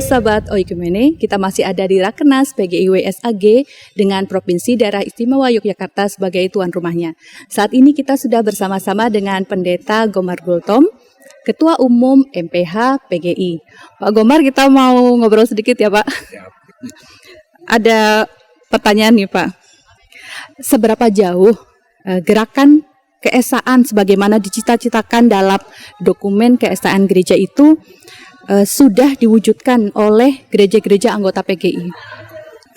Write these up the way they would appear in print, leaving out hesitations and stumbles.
Halo Sahabat Oikumene, kita masih ada di Rakernas PGIWSAG dengan Provinsi Daerah Istimewa Yogyakarta sebagai tuan rumahnya. Saat ini kita sudah bersama-sama dengan Pendeta Gomar Gultom, Ketua Umum MPH PGI. Pak Gomar, kita mau ngobrol sedikit ya Pak. Ada pertanyaan nih Pak. Seberapa jauh gerakan keesaan sebagaimana dicita-citakan dalam dokumen keesaan gereja itu sudah diwujudkan oleh gereja-gereja anggota PGI?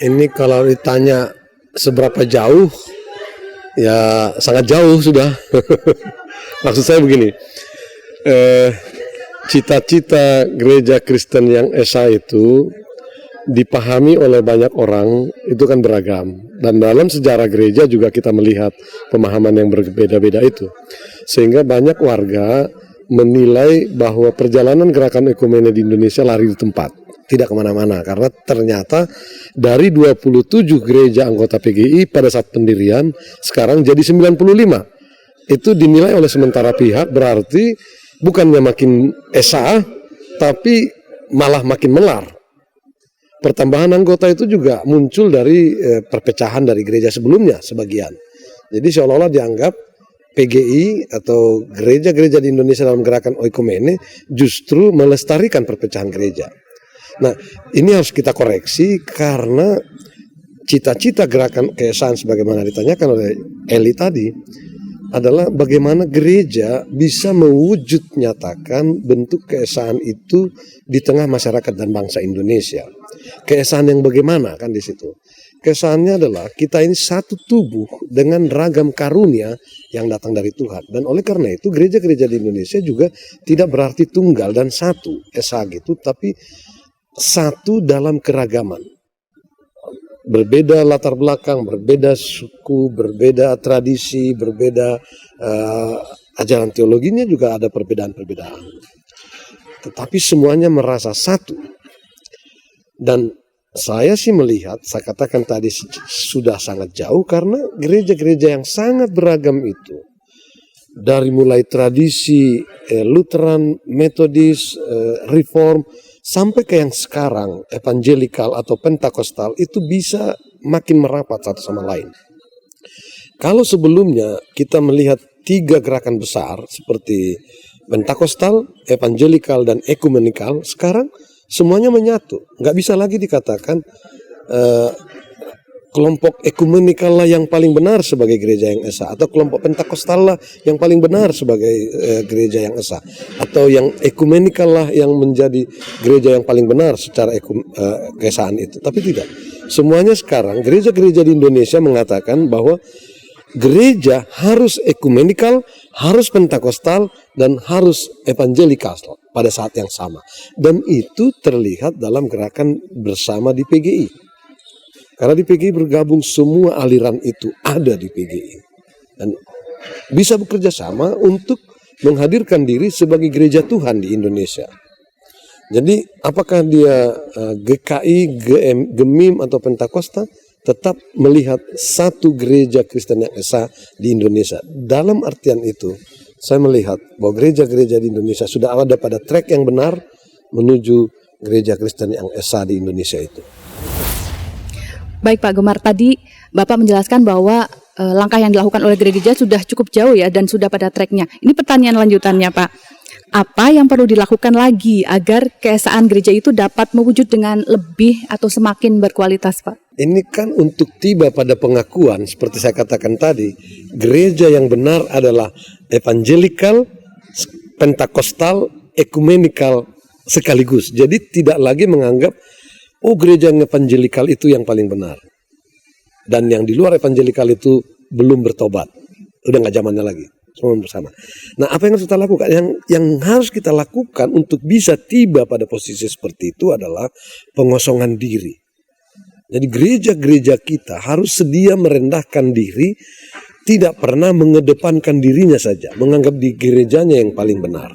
Ini kalau ditanya seberapa jauh, ya sangat jauh sudah. Maksud saya begini, cita-cita gereja Kristen yang esa itu dipahami oleh banyak orang itu kan beragam. Dan dalam sejarah gereja juga kita melihat pemahaman yang berbeda-beda itu. Sehingga banyak warga menilai bahwa perjalanan gerakan ekumene di Indonesia lari di tempat, tidak kemana-mana, karena ternyata dari 27 gereja anggota PGI pada saat pendirian sekarang jadi 95. Itu dinilai oleh sementara pihak berarti bukannya makin esa, tapi malah makin melar. Pertambahan anggota itu juga muncul dari perpecahan dari gereja sebelumnya sebagian. Jadi seolah-olah dianggap PGI atau gereja-gereja di Indonesia dalam gerakan oikumene justru melestarikan perpecahan gereja. Nah, ini harus kita koreksi karena cita-cita gerakan keesaan sebagaimana ditanyakan oleh Eli tadi adalah bagaimana gereja bisa mewujud nyatakan bentuk keesaan itu di tengah masyarakat dan bangsa Indonesia. Keesaan yang bagaimana kan di situ? Keesaannya adalah kita ini satu tubuh dengan ragam karunia yang datang dari Tuhan. Dan oleh karena itu gereja-gereja di Indonesia juga tidak berarti tunggal dan satu esa gitu, tapi satu dalam keragaman. Berbeda latar belakang, berbeda suku, berbeda tradisi, berbeda ajaran teologinya juga ada perbedaan-perbedaan. Tetapi semuanya merasa satu. Dan saya sih melihat, saya katakan tadi sudah sangat jauh karena gereja-gereja yang sangat beragam itu, dari mulai tradisi Lutheran, Metodis, Reform, sampai ke yang sekarang Evangelikal atau Pentakostal itu bisa makin merapat satu sama lain. Kalau sebelumnya kita melihat tiga gerakan besar seperti Pentakostal, Evangelikal, dan Ekumenikal, sekarang semuanya menyatu. Nggak bisa lagi dikatakan kelompok ekumenikal lah yang paling benar sebagai gereja yang esa, atau kelompok Pentakostal lah yang paling benar sebagai gereja yang esa, atau yang ekumenikal lah yang menjadi gereja yang paling benar secara keesaan itu. Tapi tidak. Semuanya sekarang gereja-gereja di Indonesia mengatakan bahwa gereja harus ekumenikal, harus Pentakostal, dan harus evangelikal pada saat yang sama. Dan itu terlihat dalam gerakan bersama di PGI. Karena di PGI bergabung semua aliran itu ada di PGI. Dan bisa bekerja sama untuk menghadirkan diri sebagai gereja Tuhan di Indonesia. Jadi apakah dia GKI, Gemim, atau Pentakostal, tetap melihat satu gereja Kristen yang esa di Indonesia. Dalam artian itu, saya melihat bahwa gereja-gereja di Indonesia sudah ada pada track yang benar menuju gereja Kristen yang esa di Indonesia itu. Baik Pak Gomar, tadi Bapak menjelaskan bahwa langkah yang dilakukan oleh gereja sudah cukup jauh ya dan sudah pada tracknya. Ini pertanyaan lanjutannya Pak. Apa yang perlu dilakukan lagi agar keesaan gereja itu dapat mewujud dengan lebih atau semakin berkualitas Pak? Ini kan untuk tiba pada pengakuan seperti saya katakan tadi, gereja yang benar adalah evangelikal, pentakostal, ekumenikal sekaligus. Jadi tidak lagi menganggap gereja yang evangelikal itu yang paling benar, dan yang di luar evangelikal itu belum bertobat, udah nggak zamannya lagi. Semua bersama. Nah, apa yang harus kita lakukan? Yang harus kita lakukan untuk bisa tiba pada posisi seperti itu adalah pengosongan diri. Jadi gereja-gereja kita harus sedia merendahkan diri, tidak pernah mengedepankan dirinya saja, menganggap di gerejanya yang paling benar.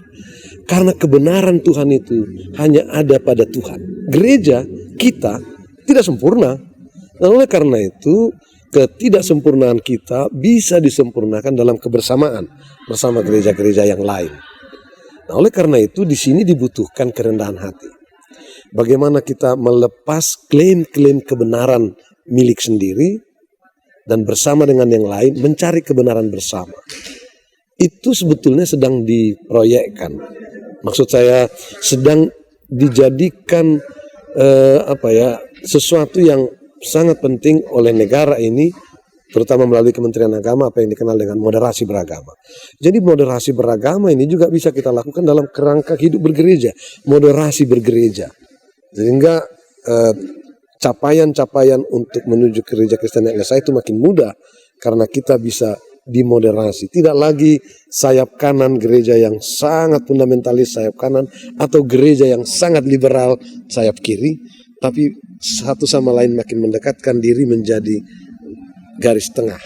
Karena kebenaran Tuhan itu hanya ada pada Tuhan. Gereja kita tidak sempurna. Dan oleh karena itu, ketidaksempurnaan kita bisa disempurnakan dalam kebersamaan bersama gereja-gereja yang lain. Nah, oleh karena itu di sini dibutuhkan kerendahan hati. bagaimana kita melepas klaim-klaim kebenaran milik sendiri dan bersama dengan yang lain mencari kebenaran bersama. Itu sebetulnya sedang diproyekkan. Maksud saya sedang dijadikan sesuatu yang sangat penting oleh negara ini, terutama melalui Kementerian Agama, apa yang dikenal dengan moderasi beragama. Jadi moderasi beragama ini juga bisa kita lakukan dalam kerangka hidup bergereja, moderasi bergereja. Sehingga capaian-capaian untuk menuju ke gereja Kristen yang esa itu makin mudah karena kita bisa dimoderasi. Tidak lagi sayap kanan gereja yang sangat fundamentalis sayap kanan atau gereja yang sangat liberal sayap kiri, tapi satu sama lain makin mendekatkan diri menjadi garis tengah,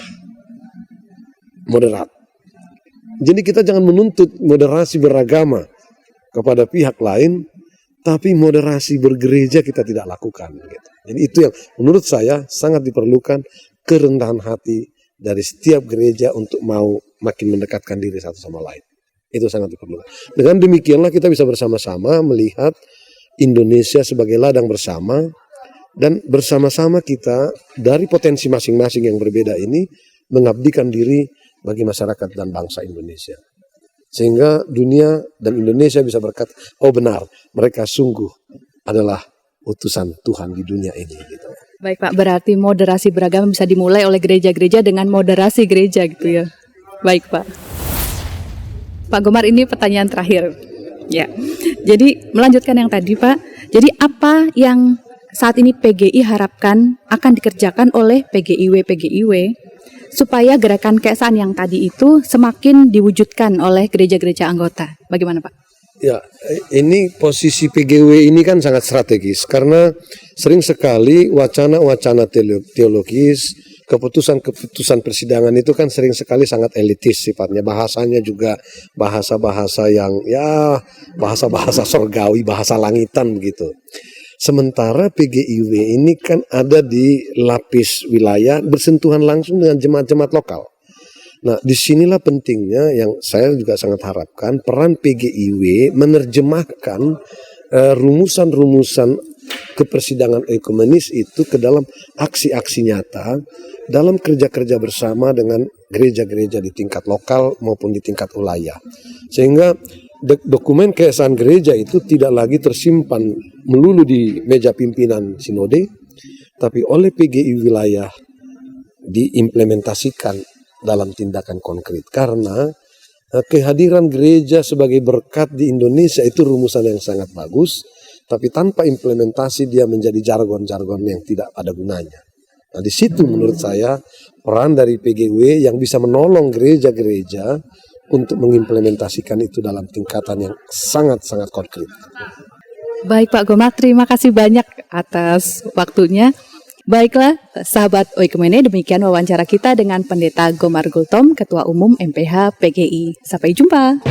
moderat. Jadi kita jangan menuntut moderasi beragama kepada pihak lain, tapi moderasi bergereja kita tidak lakukan. Gitu. Jadi itu yang menurut saya sangat diperlukan, kerendahan hati dari setiap gereja untuk mau makin mendekatkan diri satu sama lain. Itu sangat diperlukan. Dengan demikianlah kita bisa bersama-sama melihat Indonesia sebagai ladang bersama, dan bersama-sama kita dari potensi masing-masing yang berbeda ini mengabdikan diri bagi masyarakat dan bangsa Indonesia. Sehingga dunia dan Indonesia bisa berkata, oh benar, mereka sungguh adalah utusan Tuhan di dunia ini. Gitu. Baik Pak, berarti moderasi beragama bisa dimulai oleh gereja-gereja dengan moderasi gereja gitu ya. Baik Pak. Pak Gomar, ini pertanyaan terakhir. Ya, jadi melanjutkan yang tadi Pak, jadi apa yang saat ini PGI harapkan akan dikerjakan oleh PGIW supaya gerakan keesaan yang tadi itu semakin diwujudkan oleh gereja-gereja anggota. Bagaimana Pak? Ya, ini posisi PGW ini kan sangat strategis karena sering sekali wacana-wacana teologis, keputusan-keputusan persidangan itu kan sering sekali sangat elitis sifatnya. Bahasanya juga bahasa-bahasa yang bahasa-bahasa surgawi, bahasa langitan begitu. Sementara PGIW ini kan ada di lapis wilayah bersentuhan langsung dengan jemaat-jemaat lokal. Nah, disinilah pentingnya yang saya juga sangat harapkan peran PGIW menerjemahkan rumusan-rumusan kepersidangan ekumenis itu ke dalam aksi-aksi nyata dalam kerja-kerja bersama dengan gereja-gereja di tingkat lokal maupun di tingkat wilayah. Sehingga dokumen keesaan gereja itu tidak lagi tersimpan melulu di meja pimpinan sinode, tapi oleh PGI wilayah diimplementasikan dalam tindakan konkret. Karena kehadiran gereja sebagai berkat di Indonesia itu rumusan yang sangat bagus, tapi tanpa implementasi dia menjadi jargon-jargon yang tidak ada gunanya. Nah, di situ menurut saya peran dari PGW yang bisa menolong gereja-gereja untuk mengimplementasikan itu dalam tingkatan yang sangat-sangat konkret. Baik Pak Gomar, terima kasih banyak atas waktunya. Baiklah, sahabat Oikumene, demikian wawancara kita dengan Pendeta Gomar Gultom, Ketua Umum MPH PGI. Sampai jumpa.